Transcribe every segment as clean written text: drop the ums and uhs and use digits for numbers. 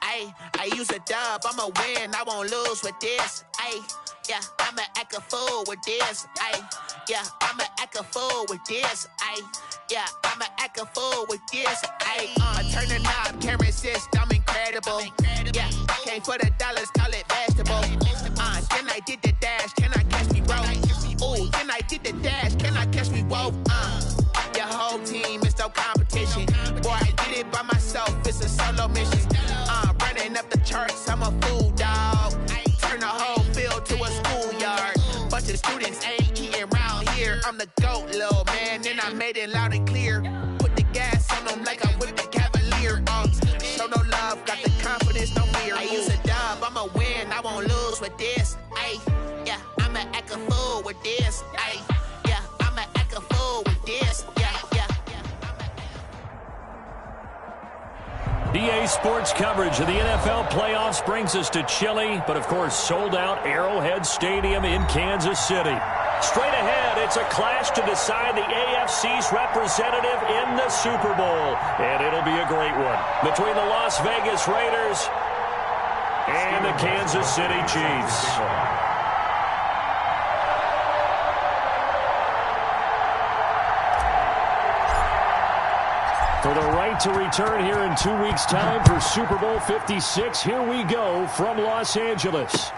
Ayy, I use a dub, I'ma win, I won't lose with this. Ayy, yeah, I'ma act a fool with this. Ayy, yeah, I'ma act a fool with this. Ayy, yeah, I'ma act a fool with this. Ayy, turn the knob, can't resist, I'm incredible. Yeah, came for the dollars, call it vegetable. Then I did the dash, can I catch me, bro? Ooh, then I did the dash, can I catch me, whoa? Your whole team is no competition. Boy, I did it by myself, it's a solo mission. Running up the charts, I'm a fool, dog. Turn the whole field to a schoolyard. Bunch of students ain't eating round here. I'm the GOAT, little man, and I made it loud and clear. Put the gas on them like I'm with the Cavalier. Show no love, got the confidence, no fear. I use a dub, I'ma win, I won't lose with this. Ayy, yeah, I'ma act a fool with this. Ayy, yeah, I'ma act a fool with this. EA Sports coverage of the NFL playoffs brings us to Chile, but of course sold out Arrowhead Stadium in Kansas City. Straight ahead, it's a clash to decide the AFC's representative in the Super Bowl, and it'll be a great one between the Las Vegas Raiders and the Kansas City Chiefs. For the right to return here in 2 weeks' time for Super Bowl 56, here we go from Los Angeles.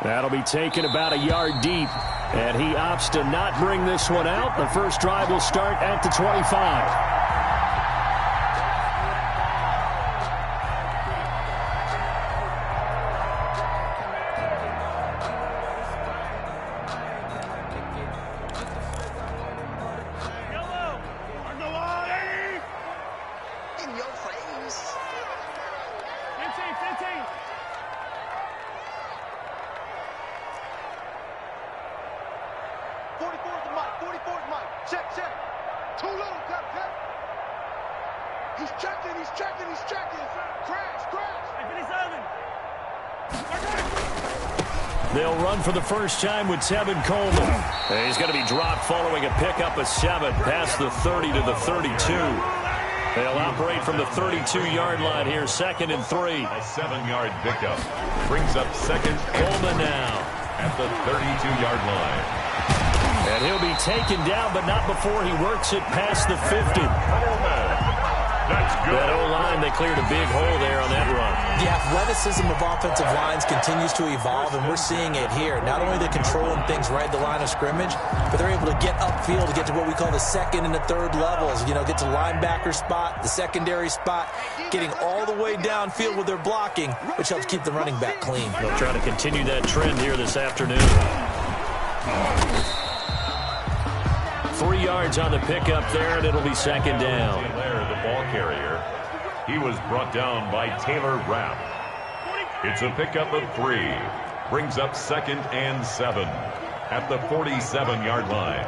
That'll be taken about a yard deep, and he opts to not bring this one out. The first drive will start at the 25. They'll run for the first time with Tevin Coleman. And he's going to be dropped following a pickup of 7 past the 30 to the 32. They'll operate from the 32-yard line here, 2nd and 3. A 7-yard pickup brings up second. Coleman now at the 32-yard line. And he'll be taken down, but not before he works it past the 50. That's good. That O-line, they cleared a big hole there on that run. The athleticism of offensive lines continues to evolve, and we're seeing it here. Not only they're controlling things right at the line of scrimmage, but they're able to get upfield to get to what we call the second and the third levels. You know, get to linebacker spot, the secondary spot, getting all the way downfield with their blocking, which helps keep the running back clean. They'll try to continue that trend here this afternoon. 3 yards on the pickup there, and it'll be 2nd down. The ball carrier. He was brought down by Taylor Rapp. It's a pickup of 3. Brings up 2nd and 7 at the 47-yard line.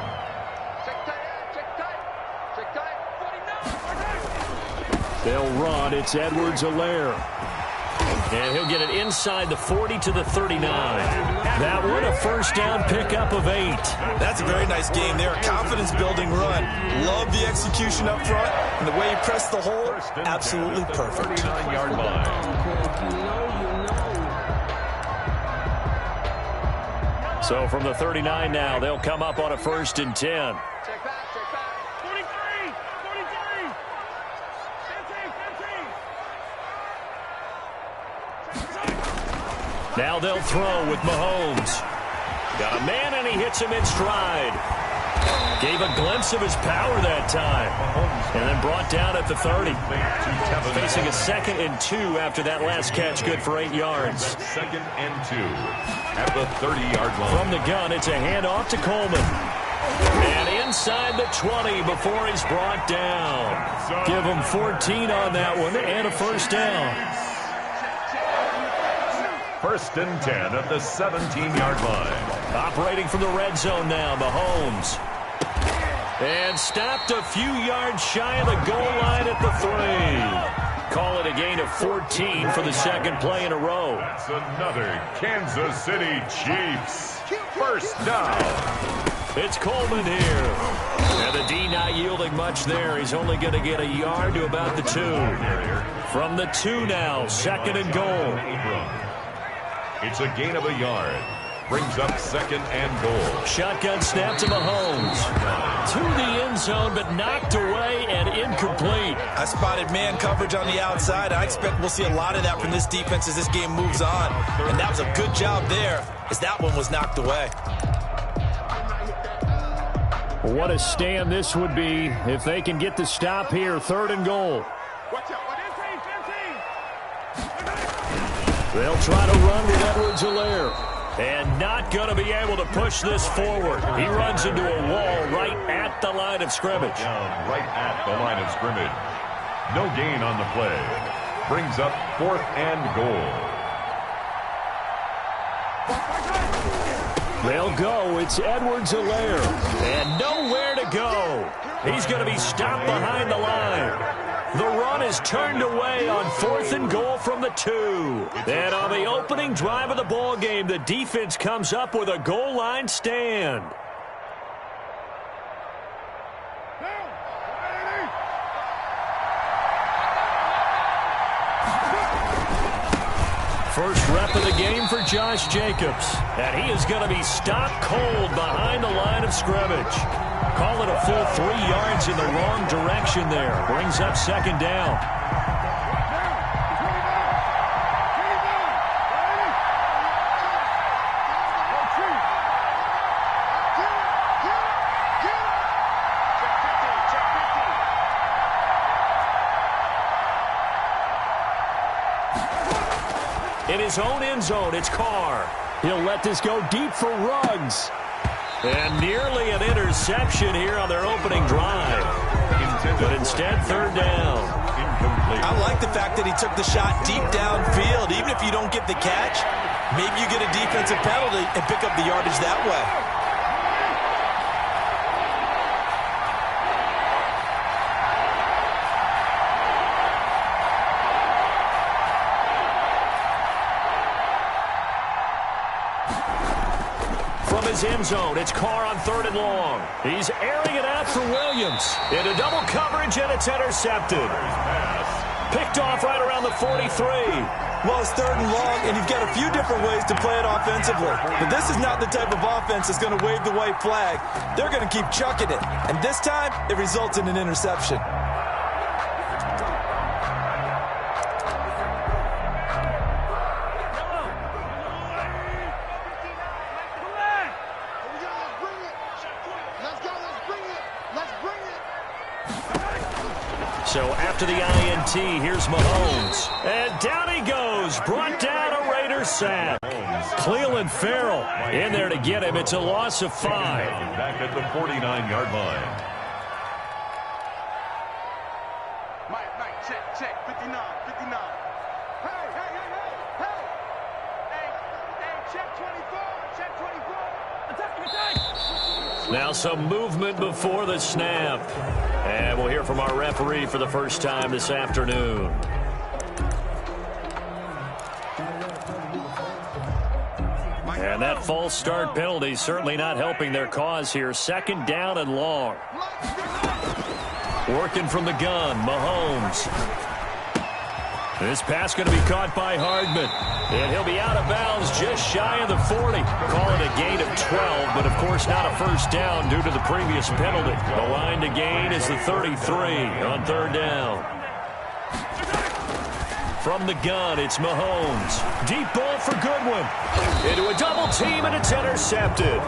They'll run. It's Edwards-Helaire. And he'll get it inside the 40 to the 39. That one, a first down pickup of 8. That's a very nice game there. Confidence-building run. Love the execution up front. And the way you press the hole, absolutely perfect. 39-yard line. So from the 39 now, they'll come up on a 1st and 10. Now they'll throw with Mahomes. Got a man, and he hits him in stride. Gave a glimpse of his power that time. And then brought down at the 30. Facing a 2nd and 2 after that last catch, good for 8 yards. 2nd and 2 at the 30-yard line. From the gun, it's a handoff to Coleman. And inside the 20 before he's brought down. Give him 14 on that one and a first down. 1st and 10 at the 17-yard line. Operating from the red zone now, Mahomes. And stopped a few yards shy of the goal line at the 3. Call it a gain of 14 for the 2nd play in a row. That's another Kansas City Chiefs. First down. It's Coleman here. And the D not yielding much there. He's only going to get a yard to about the 2. From the 2 now, 2nd and goal. It's a gain of a yard. Brings up 2nd and goal. Shotgun snap to Mahomes. To the end zone, but knocked away and incomplete. I spotted man coverage on the outside. I expect we'll see a lot of that from this defense as this game moves on. And that was a good job there as that one was knocked away. What a stand this would be if they can get the stop here. 3rd and goal. They'll try to run with Edwards-Helaire. And not going to be able to push this forward. He runs into a wall right at the line of scrimmage. Down right at the line of scrimmage. No gain on the play. Brings up 4th and goal. They'll go. It's Edwards-Helaire. And nowhere to go. He's going to be stopped behind the line. The run is turned away on 4th and goal from the 2. And on the opening drive of the ball game, the defense comes up with a goal line stand. First rep of the game for Josh Jacobs. And he is going to be stopped cold behind the line of scrimmage. Call it a full 3 yards in the wrong direction there. Brings up 2nd down. In his own end zone, it's Carr. He'll let this go deep for Ruggs. And nearly an interception here on their opening drive. But instead, 3rd down. I like the fact that he took the shot deep downfield. Even if you don't get the catch, maybe you get a defensive penalty and pick up the yardage that way. End zone. It's Carr on 3rd and long. He's airing it out for Williams. Into double coverage, and it's intercepted. Picked off right around the 43. Well, it's 3rd and long, and you've got a few different ways to play it offensively. But this is not the type of offense that's going to wave the white flag. They're going to keep chucking it. And this time, it results in an interception. So after the INT, here's Mahomes. And down he goes. Brought down a Raider sack. Cleveland Farrell in there to get him. It's a loss of 5. Back at the 49-yard line. Mike, check. 59. Hey, check 24. Now some movement before the snap. And we'll hear from our referee for the first time this afternoon. And that false start penalty certainly not helping their cause here. 2nd down and long. Working from the gun, Mahomes. This pass going to be caught by Hardman. And he'll be out of bounds just shy of the 40. Call it a gain of 12, but of course not a first down due to the previous penalty. The line to gain is the 33 on 3rd down. From the gun, it's Mahomes. Deep ball for Goodwin. Into a double team, and it's intercepted.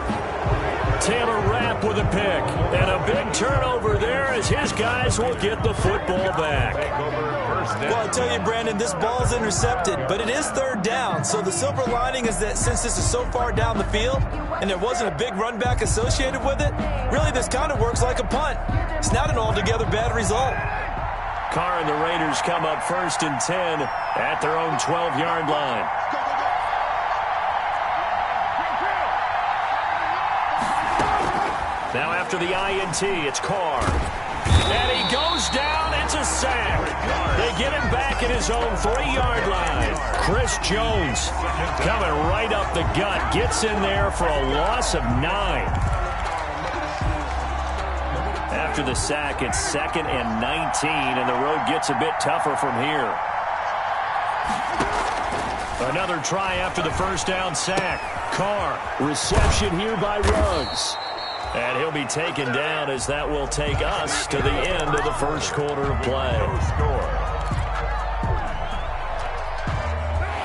Taylor Rapp with a pick. And a big turnover there as his guys will get the football back. Well, I tell you, Brandon, this ball's intercepted, but it is 3rd down. So the silver lining is that since this is so far down the field and there wasn't a big run back associated with it, really this kind of works like a punt. It's not an altogether bad result. Carr and the Raiders come up 1st and 10 at their own 12-yard line. Now after the INT, it's Carr. And he goes down. It's a sack. They get him back at his own 3-yard line. Chris Jones coming right up the gut. Gets in there for a loss of 9. After the sack, it's 2nd and 19, and the road gets a bit tougher from here. Another try after the first down sack. Carr, reception here by Ruggs. And he'll be taken down as that will take us to the end of the first quarter of play.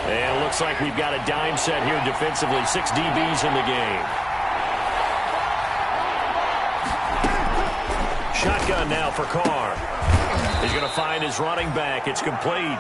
And it looks like we've got a dime set here defensively. 6 DBs in the game. Shotgun now for Carr. He's going to find his running back. It's complete.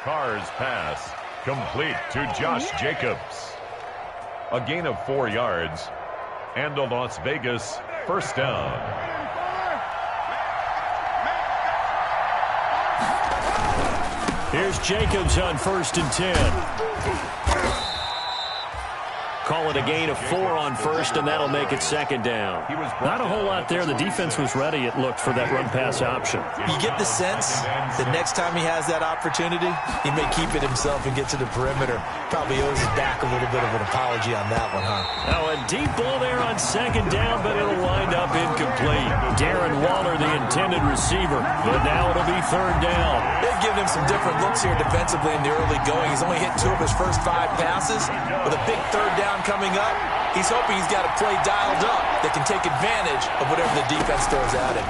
Carr's pass complete to Josh Jacobs. A gain of 4 yards and a Las Vegas first down. Here's Jacobs on 1st and 10. Call it a gain of 4 on 1st, and that'll make it 2nd down. Not a whole lot there. The defense was ready, it looked, for that run-pass option. You get the sense that next time he has that opportunity, he may keep it himself and get to the perimeter. Probably owes his back a little bit of an apology on that one, huh? Now a deep ball there on 2nd down, but it'll wind up incomplete. Darren Waller, the intended receiver, but now it'll be 3rd down. They've given him some different looks here defensively in the early going. He's only hit 2 of his first 5 passes. With a big 3rd down coming up, he's hoping he's got a play dialed up that can take advantage of whatever the defense throws at him.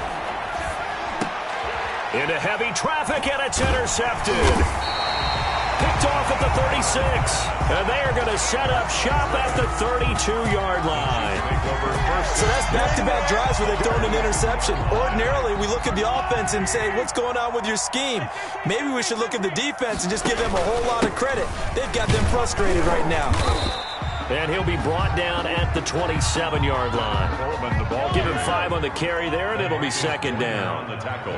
Into heavy traffic, and it's intercepted. Picked off at the 36. And they are going to set up shop at the 32-yard line. So that's back-to-back drives where they've thrown an interception. Ordinarily, we look at the offense and say, what's going on with your scheme? Maybe we should look at the defense and just give them a whole lot of credit. They've got them frustrated right now. And he'll be brought down at the 27-yard line. Give him 5 on the carry there, and it'll be 2nd down. On the tackle.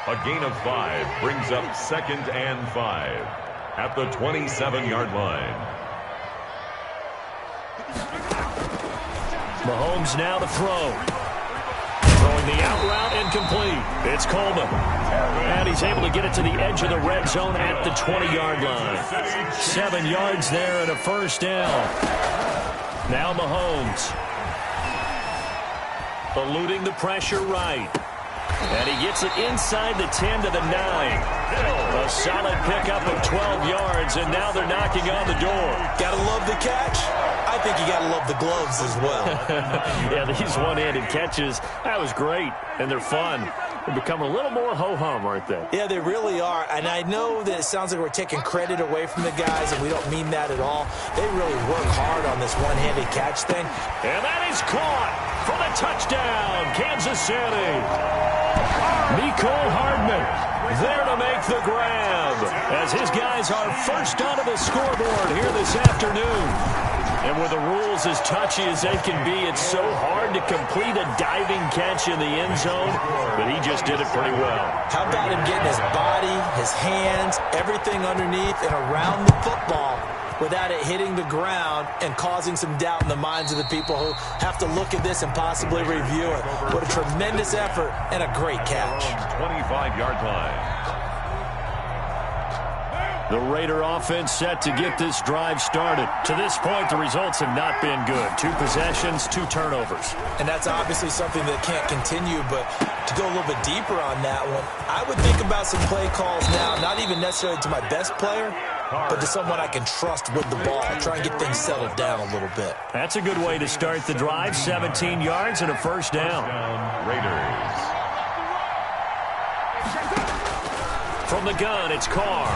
A gain of 5 brings up 2nd and 5 at the 27-yard line. Mahomes now to throw. Throwing the out route, incomplete. It's Coleman. And he's able to get it to the edge of the red zone at the 20-yard line. 7 yards there and a first down. Now Mahomes. Eluding the pressure right. And he gets it inside the 10 to the 9. A solid pickup of 12 yards, and now they're knocking on the door. Gotta love the catch. I think you gotta love the gloves as well. Yeah, these one-handed catches, that was great, and they're fun. They become a little more ho-hum, aren't they? Yeah, they really are. And I know that it sounds like we're taking credit away from the guys, and we don't mean that at all. They really work hard on this one-handed catch thing. And that is caught for the touchdown, Kansas City. Nicole Hardman there to make the grab as his guys are first onto the scoreboard here this afternoon. And with the rules as touchy as they can be, it's so hard to complete a diving catch in the end zone, but he just did it pretty well. How about him getting his body, his hands, everything underneath and around the football without it hitting the ground and causing some doubt in the minds of the people who have to look at this and possibly review it. What a tremendous effort and a great catch. 25-yard line. The Raider offense set to get this drive started. To this point, the results have not been good. 2 possessions, 2 turnovers. And that's obviously something that can't continue, but to go a little bit deeper on that one, I would think about some play calls now, not even necessarily to my best player, but to someone I can trust with the ball. Try and get things settled down a little bit. That's a good way to start the drive. 17 yards and a first down. Raiders. From the gun, it's Carr.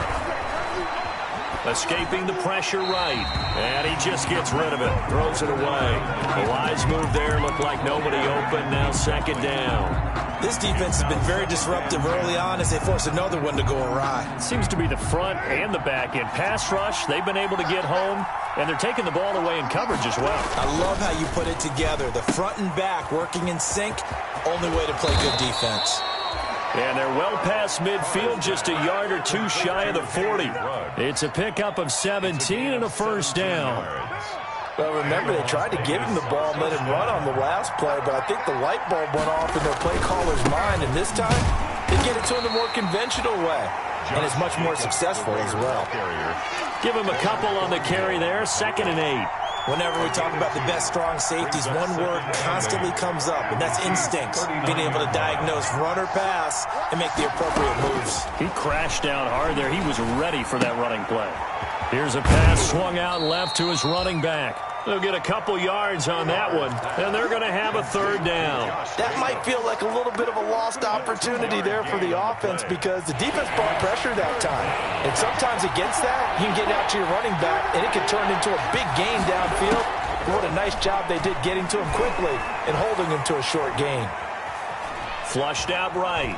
Escaping the pressure right. And he just gets rid of it. Throws it away. A wise move there. Looked like nobody open. Now 2nd down. This defense has been very disruptive early on as they force another one to go awry. It seems to be the front and the back end. Pass rush, they've been able to get home, and they're taking the ball away in coverage as well. I love how you put it together. The front and back working in sync, only way to play good defense. And they're well past midfield, just a yard or two shy of the 40. It's a pickup of 17 and a first down. Well, remember, they tried to give him the ball and let him run on the last play, but I think the light bulb went off in their play caller's mind, and this time they get it to him the more conventional way, and it's much more successful as well. Give him a couple on the carry there, 2nd and 8. Whenever we talk about the best strong safeties, one word constantly comes up, and that's instincts. Being able to diagnose run or pass and make the appropriate moves. He crashed down hard there. He was ready for that running play. Here's a pass swung out left to his running back. They'll get a couple yards on that one, and they're going to have a 3rd down. That might feel like a little bit of a lost opportunity there for the offense because the defense brought pressure that time. And sometimes against that, you can get out to your running back, and it can turn into a big gain downfield. What a nice job they did getting to him quickly and holding him to a short gain. Flushed out right.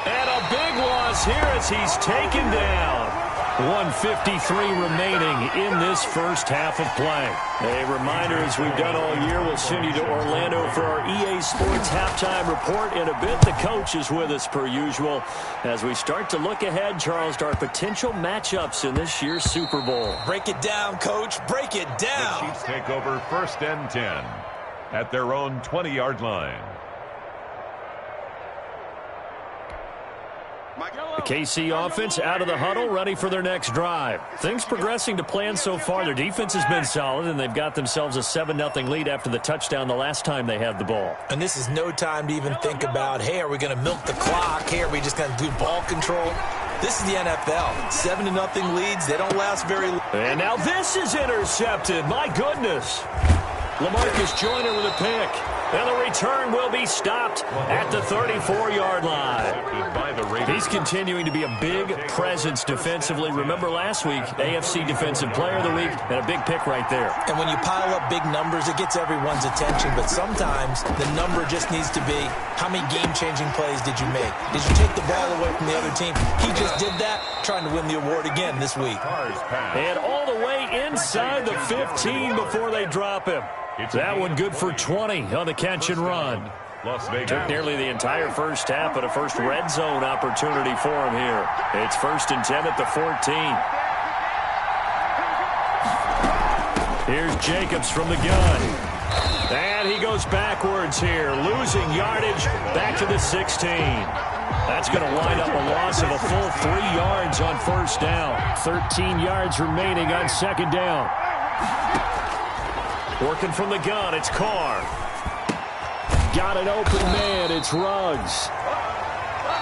And a big loss here as he's taken down. 1:53 remaining in this first half of play. A reminder, as we've done all year, we'll send you to Orlando for our EA Sports halftime report. In a bit, the coach is with us per usual as we start to look ahead, Charles, to our potential matchups in this year's Super Bowl. Break it down, Coach. Break it down. The Chiefs take over 1st and 10 at their own 20-yard line. The KC offense out of the huddle, ready for their next drive. Things progressing to plan so far. Their defense has been solid, and they've got themselves a 7-0 lead after the touchdown the last time they had the ball. And this is no time to even think about, hey, are we going to milk the clock? Hey, are we just going to do ball control? This is the NFL. 7-0 leads. They don't last very long. And now this is intercepted. My goodness. LaMarcus Joyner with a pick. And the return will be stopped at the 34-yard line. He's continuing to be a big presence defensively. Remember last week, AFC Defensive Player of the Week, and a big pick right there. And when you pile up big numbers, it gets everyone's attention. But sometimes the number just needs to be, how many game-changing plays did you make? Did you take the ball away from the other team? He just did that, trying to win the award again this week. And all the way inside the 15 before they drop him. That one good for 20 on the catch and run. Took nearly the entire first half, but a first red zone opportunity for him here. It's 1st and 10 at the 14. Here's Jacobs from the gun. And he goes backwards here, losing yardage back to the 16. That's going to wind up a loss of a full 3 yards on 1st down. 13 yards remaining on 2nd down. Working from the gun, it's Carr. Got an open man, it's Ruggs.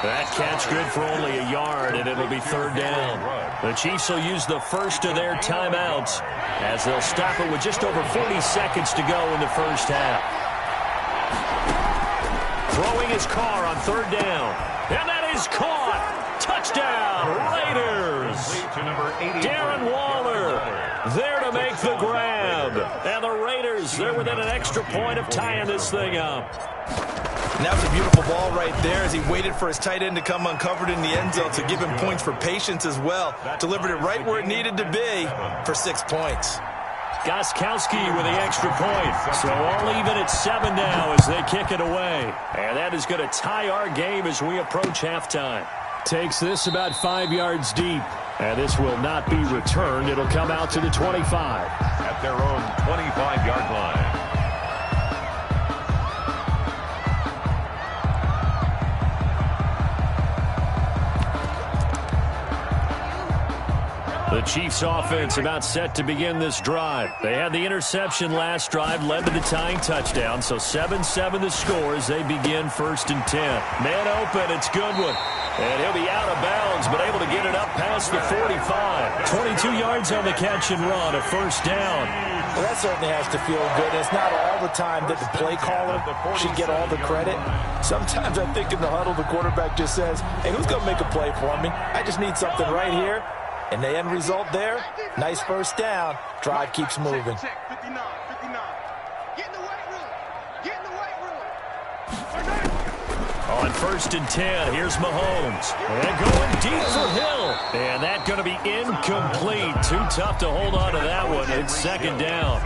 That catch good for only a yard, and it'll be 3rd down. The Chiefs will use the first of their timeouts as they'll stop it with just over 40 seconds to go in the first half. Throwing his Carr on 3rd down. And that is caught. Touchdown, Raiders. Darren Waller there to make the grab. And the Raiders, they're within an extra point of tying this thing up. And that was a beautiful ball right there as he waited for his tight end to come uncovered in the end zone to give him points for patience as well. Delivered it right where it needed to be for 6 points. Gostkowski with the extra point. So all even at 7 now as they kick it away. And that is going to tie our game as we approach halftime. Takes this about 5 yards deep. And this will not be returned. It'll come out to the 25. At their own 25-yard line. The Chiefs offense about set to begin this drive. They had the interception last drive, led to the tying touchdown. So 7-7 the score as they begin 1st and 10. Man open, it's Goodwin. And he'll be out of bounds, but able to get it up past the 45. 22 yards on the catch and run, a 1st down. Well, that certainly has to feel good. It's not all the time that the play caller should get all the credit. Sometimes I think in the huddle, the quarterback just says, hey, who's going to make a play for me? I just need something right here. And the end result there, nice 1st down. Drive keeps moving. Check, 59, 59. Get in the weight room. Get in the weight room. On 1st and 10, here's Mahomes. And going deep for Hill. And that's going to be incomplete. Too tough to hold on to that one. It's 2nd down.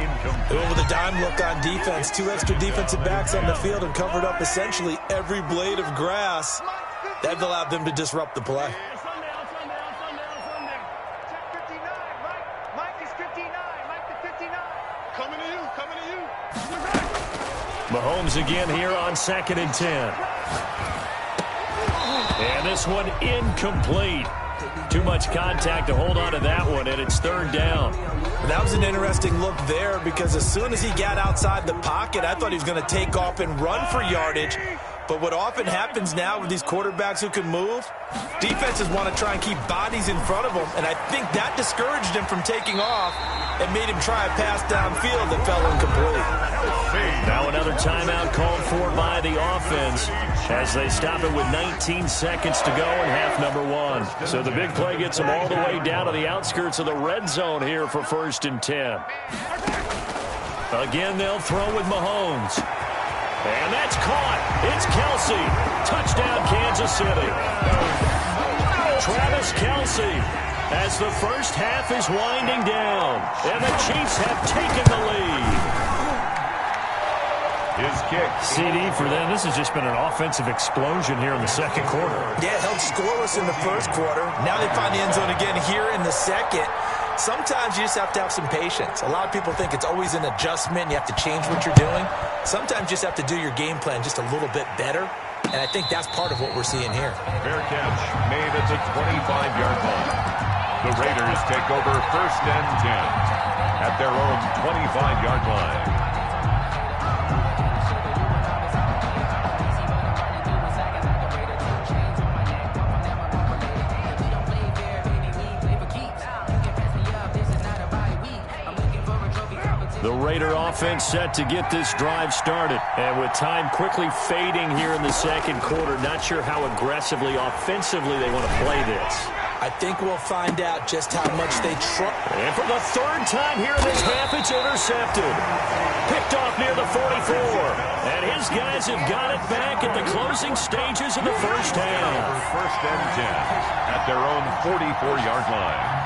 Over the dime look on defense. 2 extra defensive backs on the field and covered up essentially every blade of grass. That allowed them to disrupt the play. Mahomes again here on 2nd and 10. And this one incomplete. Too much contact to hold on to that one, and it's 3rd down. That was an interesting look there because as soon as he got outside the pocket, I thought he was going to take off and run for yardage. But what often happens now with these quarterbacks who can move, defenses want to try and keep bodies in front of them, and I think that discouraged him from taking off and made him try a pass downfield that fell incomplete. Now another timeout called for by the offense as they stop it with 19 seconds to go in half number 1. So the big play gets them all the way down to the outskirts of the red zone here for 1st and 10. Again, they'll throw with Mahomes. And that's caught. It's Kelsey. Touchdown, Kansas City. Travis Kelsey as the first half is winding down. And the Chiefs have taken the lead. His kick. CD for them. This has just been an offensive explosion here in the 2nd quarter. Yeah, held scoreless in the 1st quarter. Now they find the end zone again here in the 2nd. Sometimes you just have to have some patience. A lot of people think it's always an adjustment. You have to change what you're doing. Sometimes you just have to do your game plan just a little bit better. And I think that's part of what we're seeing here. Fair catch made at the 25-yard line. The Raiders take over 1st and 10 at their own 25-yard line. The Raider offense set to get this drive started. And with time quickly fading here in the 2nd quarter, not sure how aggressively, offensively they want to play this. I think we'll find out just how much they try. And for the 3rd time here in this half, it's intercepted. Picked off near the 44. And his guys have got it back at the closing stages of the 1st half. 1st and 10 at their own 44-yard line.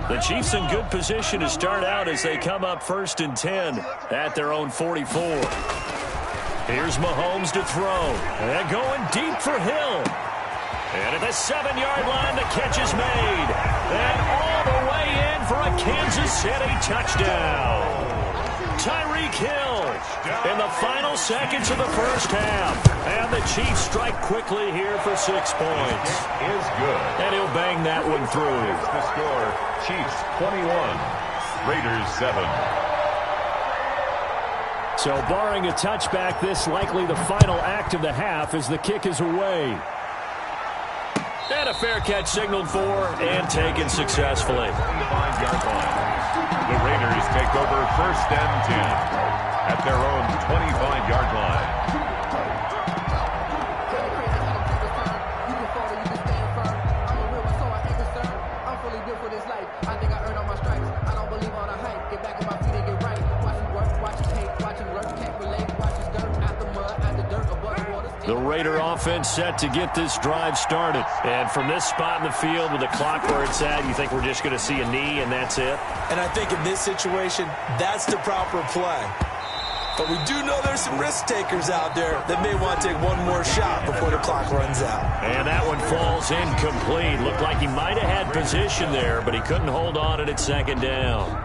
The Chiefs in good position to start out as they come up 1st and 10 at their own 44. Here's Mahomes to throw. And going deep for Hill. And at the 7-yard line, the catch is made. And all the way in for a Kansas City touchdown. Tyreek Hill in the final seconds of the 1st half. And the Chiefs strike quickly here for 6 points. Is good. And he'll bang that one through. It's the score. Chiefs 21, Raiders 7. So barring a touchback, this likely the final act of the half as the kick is away. And a fair catch signaled for and taken successfully. 25-yard line. The Raiders take over 1st and 10 at their own 25-yard line. The Raider offense set to get this drive started. And from this spot in the field with the clock where it's at, you think we're just going to see a knee and that's it? And I think in this situation, that's the proper play. But we do know there's some risk takers out there that may want to take one more shot before the clock runs out. And that one falls incomplete. Looked like he might have had position there, but he couldn't hold on at 2nd down.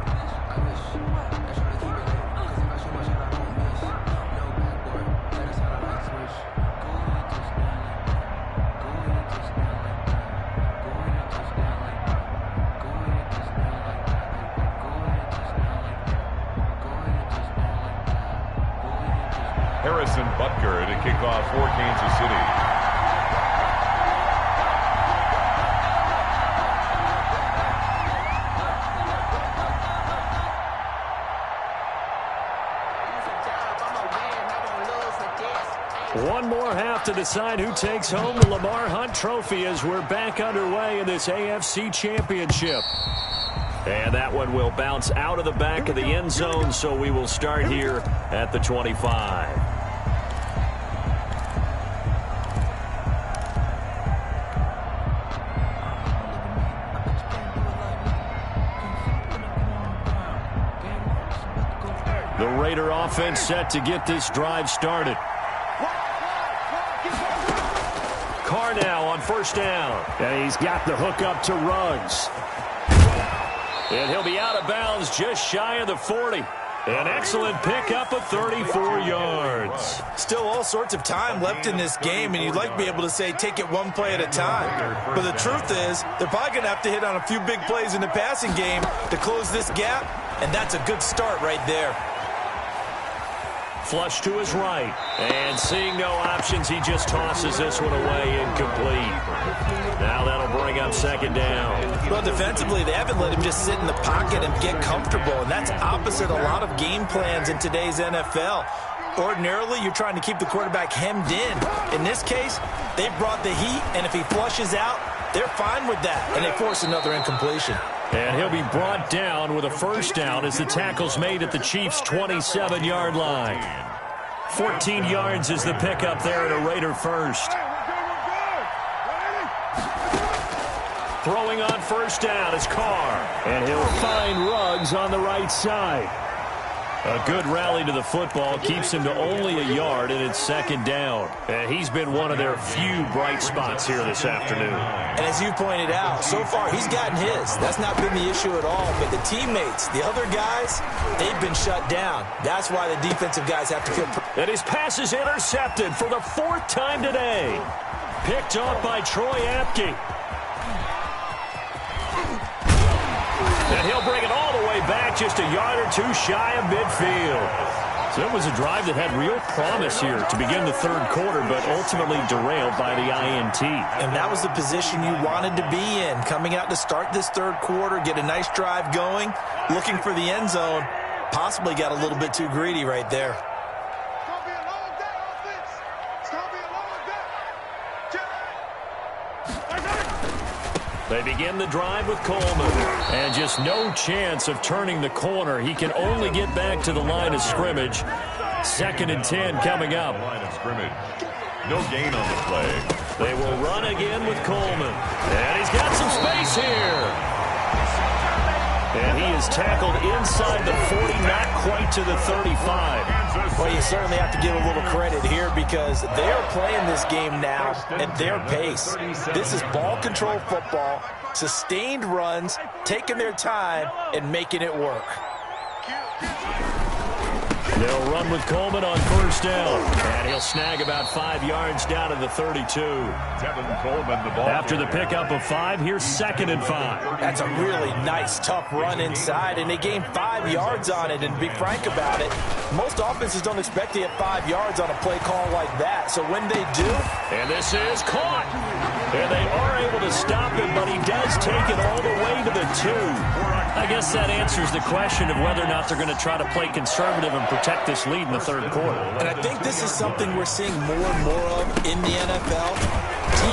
Harrison Butker to kick off for Kansas City. off to decide who takes home the Lamar Hunt Trophy as we're back underway in this AFC Championship. And that one will bounce out of the back of the end zone, so we will start here at the 25. The Raider offense set to get this drive started. Carr now on first down. And he's got the hook up to Ruggs. And he'll be out of bounds just shy of the 40. An excellent pickup of 34 yards. Still all sorts of time left in this game, and you'd like to be able to say take it one play at a time. But the truth is, they're probably going to have to hit on a few big plays in the passing game to close this gap, and that's a good start right there. Flush to his right. And seeing no options, he just tosses this one away incomplete. Now that'll bring up second down. Well, defensively, they haven't let him just sit in the pocket and get comfortable, and that's opposite a lot of game plans in today's NFL. Ordinarily, you're trying to keep the quarterback hemmed in. In this case, they brought the heat, and if he flushes out, they're fine with that, and they force another incompletion. And he'll be brought down with a first down as the tackle's made at the Chiefs' 27-yard line. 14 yards is the pickup there at a Raider first. Throwing on first down is Carr. And he'll find Ruggs on the right side. A good rally to the football keeps him to only a yard, and it's second down. And he's been one of their few bright spots here this afternoon. And as you pointed out, so far he's gotten his. That's not been the issue at all. But the teammates, the other guys, they've been shut down. That's why the defensive guys have to feel... And his pass is intercepted for the fourth time today. Picked off by Troy Apke. And he'll bring it all the way back, just a yard or two shy of midfield. So it was a drive that had real promise here to begin the third quarter, but ultimately derailed by the INT. And that was the position you wanted to be in, coming out to start this third quarter, get a nice drive going, looking for the end zone. Possibly got a little bit too greedy right there. They begin the drive with Coleman. And just no chance of turning the corner. He can only get back to the line of scrimmage. 2nd and 10 coming up. Line of scrimmage. No gain on the play. They will run again with Coleman. And he's got some space here. And he is tackled inside the 40, not quite to the 35. Well, you certainly have to give a little credit here because they are playing this game now at their pace. This is ball control football, sustained runs, taking their time, and making it work. They'll run with Coleman on first down. And he'll snag about 5 yards down to the 32. Tevin Coleman, the ball. After the pickup of 5, here's 2nd and 5. That's a really nice, tough run inside, and they gained 5 yards on it. And to be frank about it, most offenses don't expect to get 5 yards on a play call like that. So when they do... And this is caught. And they are able to stop him, but he does take it all the way to the 2. I guess that answers the question of whether or not they're going to try to play conservative and protect this lead in the third quarter. And I think this is something we're seeing more and more of in the NFL.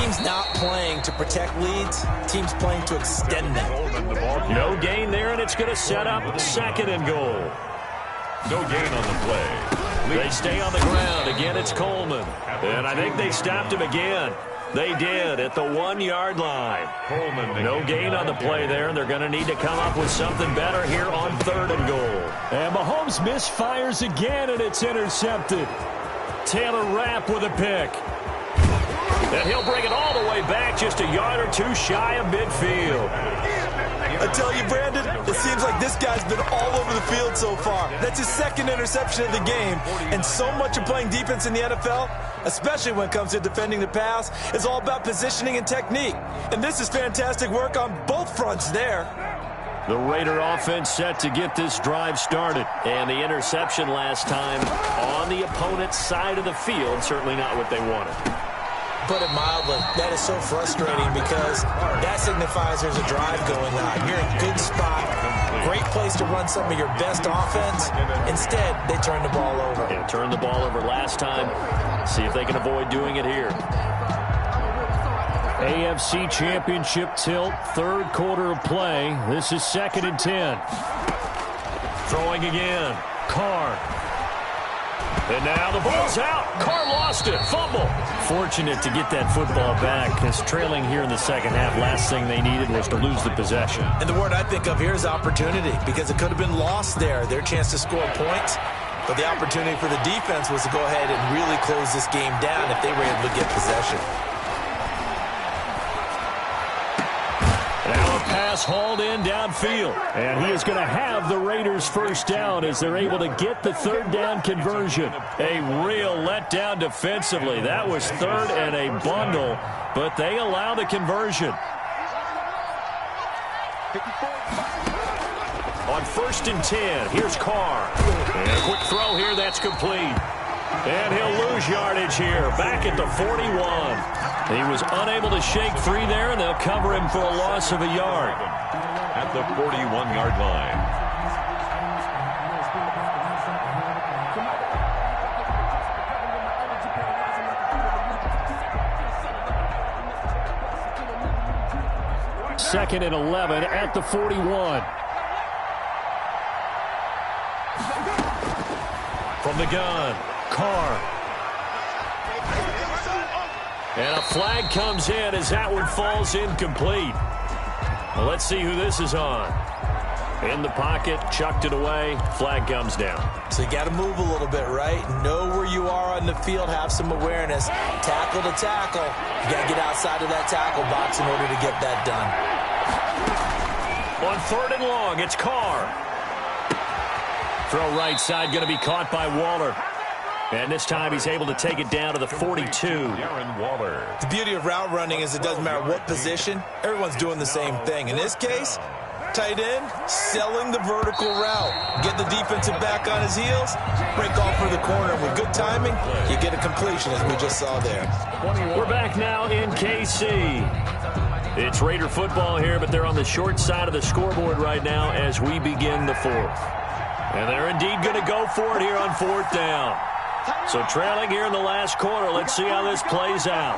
Teams not playing to protect leads, teams playing to extend them. No gain there, and it's going to set up 2nd and goal. No gain on the play. They stay on the ground. Again, it's Coleman. And I think they stopped him again. They did at the 1-yard line. Coleman. No gain on the play there, and they're going to need to come up with something better here on 3rd and goal. And Mahomes misfires again, and it's intercepted. Taylor Rapp with a pick. And he'll bring it all the way back, just a yard or two shy of midfield. I tell you, Brandon, it seems like this guy's been all over the field so far. That's his 2nd interception of the game. And so much of playing defense in the NFL, especially when it comes to defending the pass, is all about positioning and technique. And this is fantastic work on both fronts there. The Raider offense set to get this drive started. And the interception last time on the opponent's side of the field, certainly not what they wanted. Put it mildly, that is so frustrating because that signifies there's a drive going on. You're in a good spot, great place to run some of your best offense. Instead, they turn the ball over. Yeah, turned the ball over last time. See if they can avoid doing it here. AFC Championship tilt, third quarter of play. This is 2nd and 10. Throwing again. Carr. And now the ball's out. Carr lost it. Fumble. Fortunate to get that football back, because trailing here in the second half, last thing they needed was to lose the possession. And the word I think of here is opportunity, because it could have been lost there, their chance to score points. But the opportunity for the defense was to go ahead and really close this game down if they were able to get possession. Now a pass hauled in downfield. And he is going to have the Raiders first down as they're able to get the third down conversion. A real letdown defensively. That was third and a bundle, but they allow the conversion. On 1st and 10, here's Carr. And a quick throw here, that's complete. And he'll lose yardage here, back at the 41. He was unable to shake free there, and they'll cover him for a loss of a yard. At the 41-yard line. Second and 11 at the 41. From the gun, Carr. And a flag comes in as that one falls incomplete. Well, let's see who this is on. In the pocket, chucked it away, flag comes down. So you got to move a little bit, right? Know where you are on the field, have some awareness. Tackle to tackle. You got to get outside of that tackle box in order to get that done. On 3rd and long, it's Carr. Throw right side, going to be caught by Waller. And this time he's able to take it down to the 42. The beauty of route running is it doesn't matter what position. Everyone's doing the same thing. In this case, tight end, selling the vertical route. Get the defensive back on his heels, break off for the corner. With good timing, you get a completion, as we just saw there. We're back now in KC. It's Raider football here, but they're on the short side of the scoreboard right now as we begin the 4th. And they're indeed going to go for it here on 4th down. So trailing here in the last quarter. Let's see how this plays out.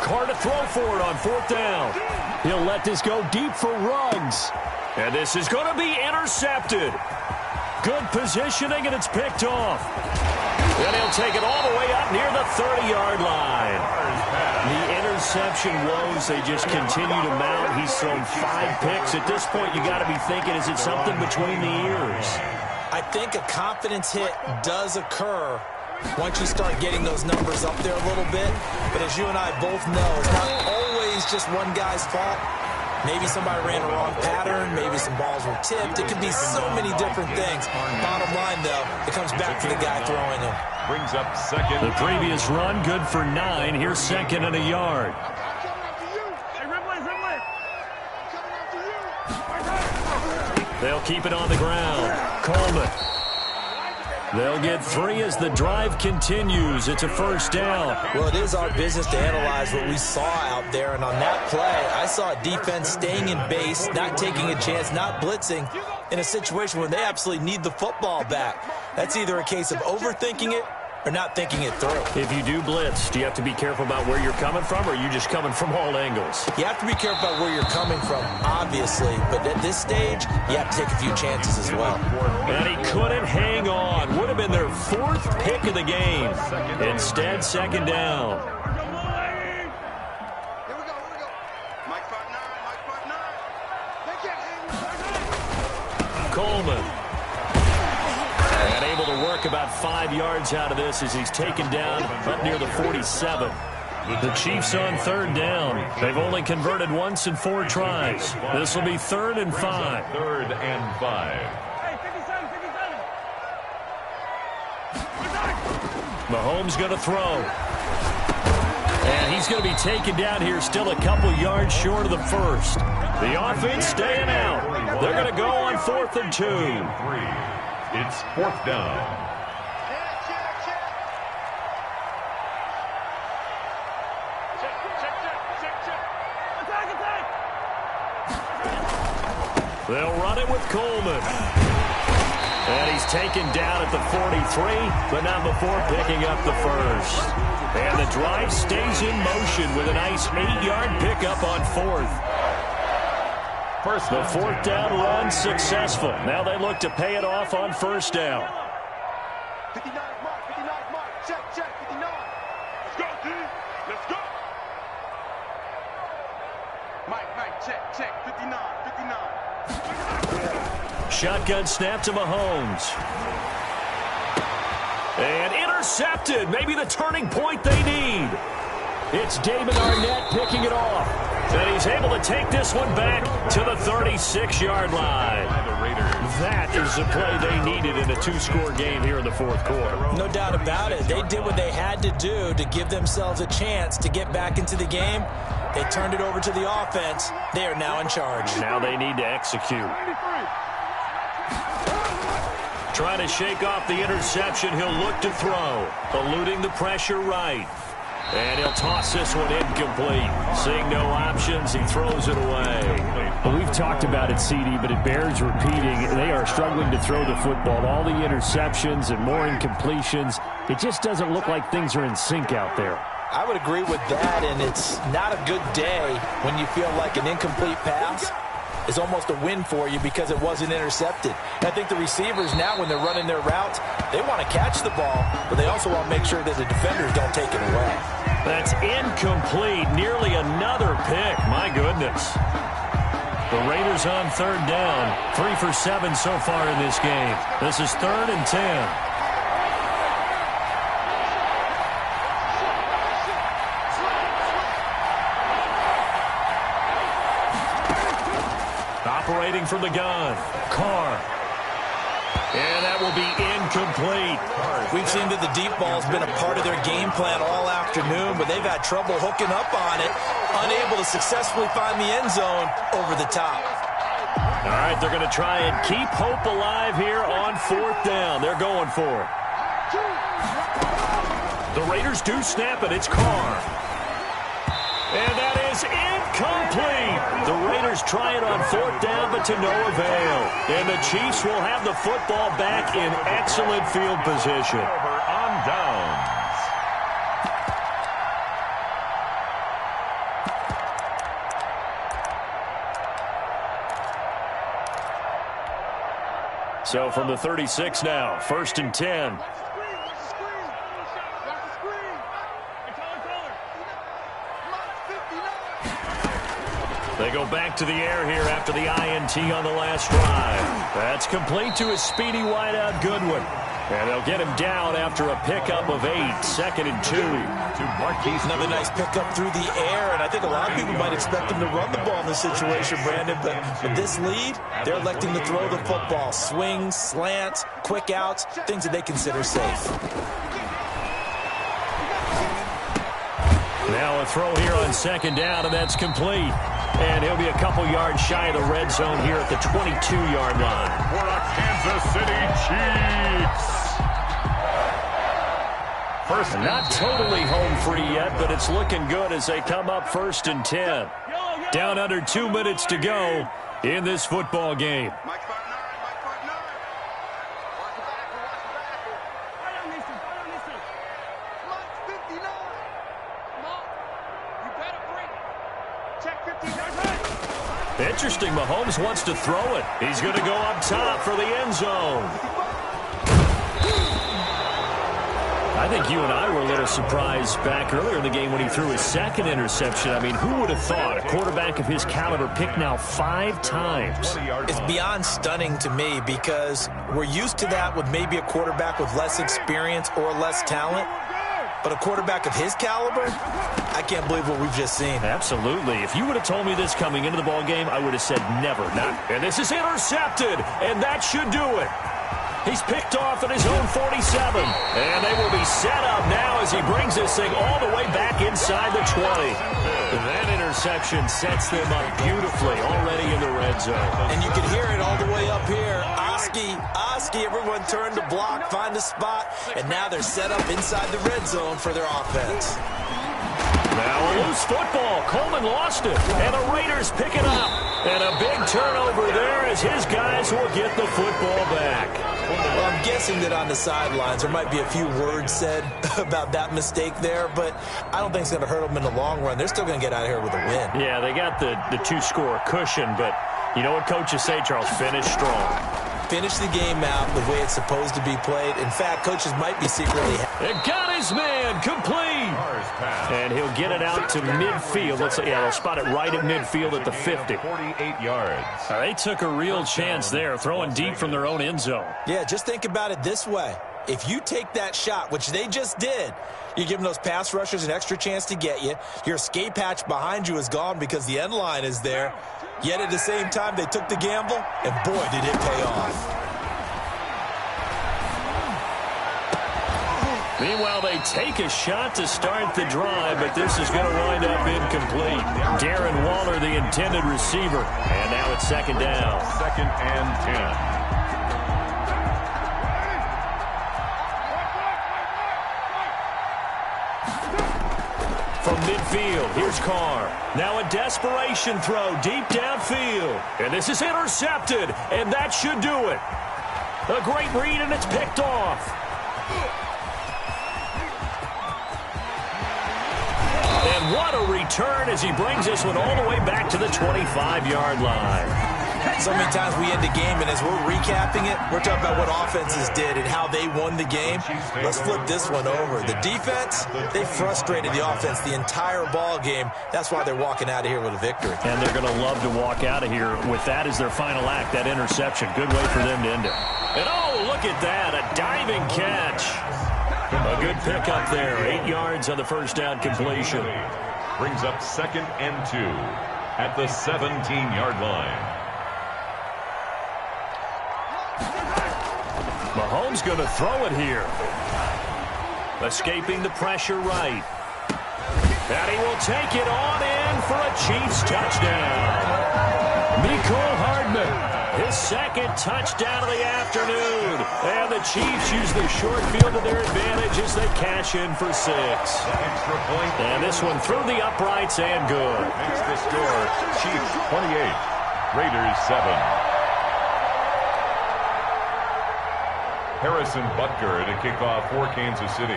Carr to throw for it on 4th down. He'll let this go deep for Ruggs. And this is going to be intercepted. Good positioning, and it's picked off. And he'll take it all the way up near the 30-yard line. The interception woes, they just continue to mount. He's thrown 5 picks. At this point, you got to be thinking, is it something between the ears? I think a confidence hit does occur once you start getting those numbers up there a little bit. But as you and I both know, it's not always just one guy's fault. Maybe somebody ran a wrong pattern. Maybe some balls were tipped. It could be so many different things. Bottom line, though, it comes back to the guy throwing them. Brings up second. The previous run, good for 9. Here's 2nd and a yard. They'll keep it on the ground. Coleman. They'll get 3 as the drive continues. It's a first down. Well, it is our business to analyze what we saw out there. And on that play, I saw a defense staying in base, not taking a chance, not blitzing in a situation where they absolutely need the football back. That's either a case of overthinking it or not thinking it through. If you do blitz, do you have to be careful about where you're coming from, or are you just coming from all angles? You have to be careful about where you're coming from, obviously. But at this stage, you have to take a few chances as well. And he couldn't hang on. Would have been their 4th pick of the game. Instead, 2nd down. Coleman. And able to work about 5 yards out of this as he's taken down up near the 47. The Chiefs on 3rd down. They've only converted once in 4 tries. This will be 3rd and 5. 3rd and 5. Mahomes going to throw. And he's going to be taken down here, still a couple yards short of the first. The offense staying out. They're going to go on 4th and 2. It's 4th down. They'll run it with Coleman. And he's taken down at the 43, but not before picking up the first. And the drive stays in motion with a nice 8-yard pickup on fourth. The fourth down run successful. Now they look to pay it off on first down. 59 mark, check, 59. Let's go, D. Let's go. Mike, check, 59. Shotgun snap to Mahomes. And intercepted. Maybe the turning point they need. It's David Arnett picking it off. And he's able to take this one back to the 36-yard line. That is the play they needed in a two-score game here in the fourth quarter. No doubt about it. They did what they had to do to give themselves a chance to get back into the game. They turned it over to the offense. They are now in charge. Now they need to execute. Trying to shake off the interception. He'll look to throw. Eluding the pressure right. And he'll toss this one incomplete. Seeing no options, he throws it away. Well, we've talked about it, CD, but it bears repeating. They are struggling to throw the football. All the interceptions and more incompletions. It just doesn't look like things are in sync out there. I would agree with that, and it's not a good day when you feel like an incomplete pass is almost a win for you because it wasn't intercepted. And I think the receivers now, when they're running their routes, they want to catch the ball, but they also want to make sure that the defenders don't take it away. That's incomplete. Nearly another pick. My goodness. The Raiders on third down. 3 for 7 so far in this game. This is 3rd and 10. Operating from the gun. Carr. And that will be incomplete. We've seen that the deep ball's been a part of their game plan all afternoon, but they've had trouble hooking up on it, unable to successfully find the end zone over the top. All right, they're going to try and keep hope alive here on 4th down. They're going for it. The Raiders do snap it. It's Carr. And that is incomplete. The Raiders try it on 4th down, but to no avail. And the Chiefs will have the football back in excellent field position. On downs. So from the 36 now, 1st and 10. They go back to the air here after the INT on the last drive. That's complete to his speedy wideout Goodwin. And they'll get him down after a pickup of 8, 2nd and 2. Another nice pickup through the air, and I think a lot of people might expect him to run the ball in this situation, Brandon, but with this lead, they're electing to throw the football. Swings, slants, quick outs, things that they consider safe. Now a throw here on 2nd down, and that's complete. And he'll be a couple yards shy of the red zone here at the 22-yard line. For the Kansas City Chiefs. Not totally home free yet, but it's looking good as they come up 1st and 10. Down under 2 minutes to go in this football game. Mike 5-9. Watch the back. Right on this one. Mike 59. Come on. You better bring it. Check 15. Interesting, Mahomes wants to throw it. He's going to go up top for the end zone. I think you and I were a little surprised back earlier in the game when he threw his 2nd interception. I mean, who would have thought a quarterback of his caliber picked now 5 times? It's beyond stunning to me because we're used to that with maybe a quarterback with less experience or less talent. But a quarterback of his caliber, I can't believe what we've just seen. Absolutely. If you would have told me this coming into the ball game, I would have said never. And this is intercepted, and that should do it. He's picked off at his own 47. And they will be set up now as he brings this thing all the way back inside the 20. That interception sets them up beautifully already in the red zone. And you can hear it all the way up here. Oski, everyone turned to block, find a spot, and now they're set up inside the red zone for their offense. Now a loose football. Coleman lost it, and the Raiders pick it up. And a big turnover there as his guys will get the football back. Well, I'm guessing that on the sidelines there might be a few words said about that mistake there, but I don't think it's going to hurt them in the long run. They're still going to get out of here with a win. Yeah, they got the two-score cushion, but you know what coaches say, Charles? Finish strong. Finish the game out the way it's supposed to be played. In fact, coaches might be secretly It got his man complete. And he'll get it out to midfield. Let's say, yeah, they'll spot it right at midfield at the 50. 48 yards. They took a real chance there, throwing deep from their own end zone. Yeah, just think about it this way. If you take that shot, which they just did, you're giving those pass rushers an extra chance to get you. Your escape hatch behind you is gone because the end line is there. Yet at the same time, they took the gamble, and boy, did it pay off. Meanwhile, they take a shot to start the drive, but this is going to wind up incomplete. Darren Waller, the intended receiver. And now it's second down. Second and 10. From midfield, here's Carr. Now a desperation throw deep downfield. And this is intercepted, and that should do it. A great read, and it's picked off. And what a return as he brings this one all the way back to the 25-yard line. So many times we end the game, and as we're recapping it, we're talking about what offenses did and how they won the game. Let's flip this one over. The defense, they frustrated the offense the entire ball game. That's why they're walking out of here with a victory. And they're going to love to walk out of here with that as their final act, that interception. Good way for them to end it. And oh, look at that, a diving catch. A good pickup there, 8 yards on the first down completion. Brings up second and 2 at the 17-yard line. Mahomes going to throw it here. Escaping the pressure right. And he will take it on in for a Chiefs touchdown. Mecole Hardman, his second touchdown of the afternoon. And the Chiefs use the short field to their advantage as they cash in for 6. Extra point. And this one through the uprights and good. Makes the score Chiefs 28, Raiders 7. Harrison Butker to kick off for Kansas City.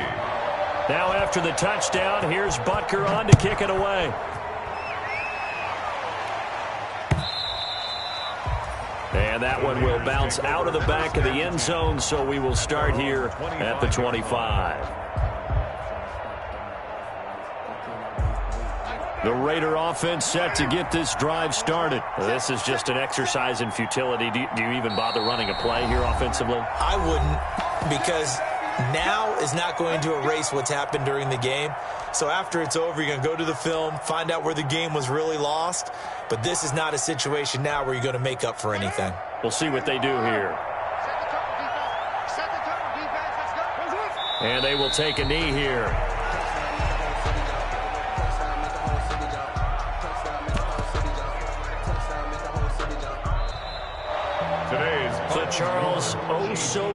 Now after the touchdown, here's Butker on to kick it away. And that one will bounce out of the back of the end zone, so we will start here at the 25. The Raider offense set to get this drive started. This is just an exercise in futility. Do you even bother running a play here offensively? I wouldn't, because now is not going to erase what's happened during the game. So after it's over, you're going to go to the film, find out where the game was really lost. But this is not a situation now where you're going to make up for anything. We'll see what they do here. And they will take a knee here. Charles, oh so